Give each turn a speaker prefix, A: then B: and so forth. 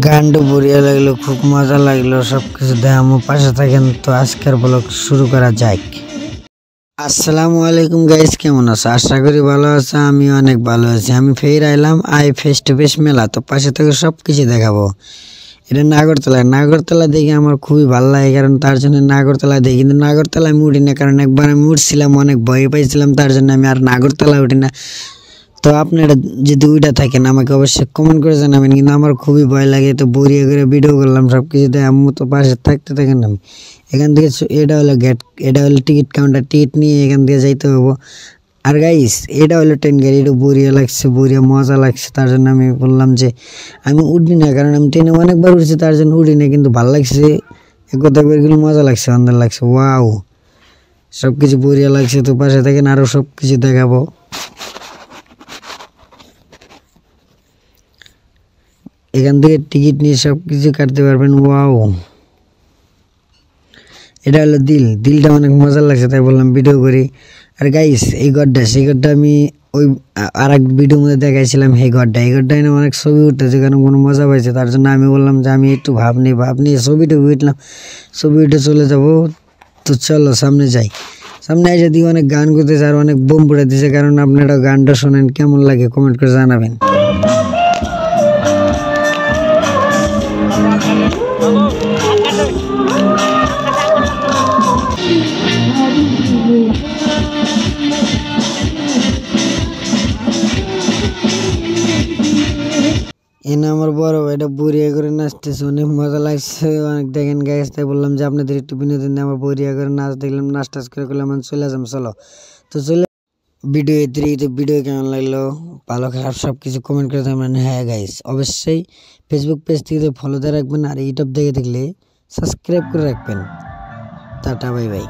A: গানটা বঢ়িয়া লাগলো, খুব মজা লাগলো, সবকিছু দেখামো, পাশে থাকেন। তো আজকের ব্লগ শুরু করা যাক। আসসালামু আলাইকুম গাইস, কেমন আছো? আশা করি ভালো আছো। আমি অনেক ভালো আছি। আমি ফের আইলাম ফেস টু ফেস মেলা। তো পাশে থেকে সবকিছু দেখাবো। এটা নাগরতলা দেখে আমার খুবই ভালো লাগে, কারণ তার জন্য নাগরতলা দেখি। কিন্তু নাগরতলা আমি উঠি না, কারণ একবার আমি উঠছিলাম, অনেক ভয় পাইছিলাম, তার জন্য আমি আর নাগরতলা উঠি না। তো আপনারা যদি ওইটা থাকেন আমাকে অবশ্যই কমেন্ট করে জানাবেন। কিন্তু আমার খুবই ভয় লাগে, তো বরিয়া করে ভিডিও করলাম সব কিছুতে। আম্মু তো পাশে থাকতে থাকেন। আমি এখান থেকে এটা হলো গেট, এটা হলো টিকিট কাউন্টার। টিকিট নিয়ে এখান থেকে যাইতে হবো। আর গাইস, এটা হলো ট্রেন গাড়ি। এটা বরিয়া লাগছে, বরিয়া মজা লাগছে, তার জন্য আমি বললাম যে আমি উঠবি না, কারণ আমি ট্রেনে অনেকবার উঠছি, তার জন্য উঠি না। কিন্তু ভালো লাগছে, একবার মজা লাগছে, আনন্দ লাগছে। ওয়াও, সব কিছু বরিয়া লাগছে। তো পাশে থাকেন, আরও সব কিছু দেখাবো। এখান থেকে টিকিট নিয়ে সব কিছু কাটতে পারবেন। ওয়াও, এটা হলো দিলটা অনেক মজা লাগছে, তাই বললাম ভিডিও করি। আর গাইস, এই ঘরটা আমি ওই আর এক ভিডিওর মধ্যে দেখাইছিলাম। এই ঘরটা এনে অনেক ছবি উঠতেছে, কারণ কোনো মজা পাইছে, তার জন্য আমি বললাম যে আমি একটু ভাবনি ছবিটা উঠলাম, ছবি উঠে চলে যাব। তো চলো সামনে যাই। সামনে এসে দিকে অনেক গান করতেছে আর অনেক বোম পড়ে দিছে। কারণ আপনারা গানটা শোনেন, কেমন লাগে কমেন্ট করে জানাবেন। এনে আমার বড় ভাইটা বরিয়া করে নাচতেছে, অনেক মজা লাগছে, অনেক দেখেন গাইস। তাই বললাম যে আপনাদের একটু বিনোদন দিয়ে আমার বরিয়া করে নাচ দেখলাম, নাচ টাচ করে করলাম, চলে যাম। চলো তো চলে ভিডিও কেমন লাগলো, ভালো খারাপ সব কিছু কমেন্ট করে থাকবেন। হ্যাঁ গাইস, অবশ্যই ফেসবুক পেজ থেকে ফলো দিয়ে রাখবেন, আর ইউটিউব দেখে দেখলে সাবস্ক্রাইব করে রাখবেন। Tata, bye bye.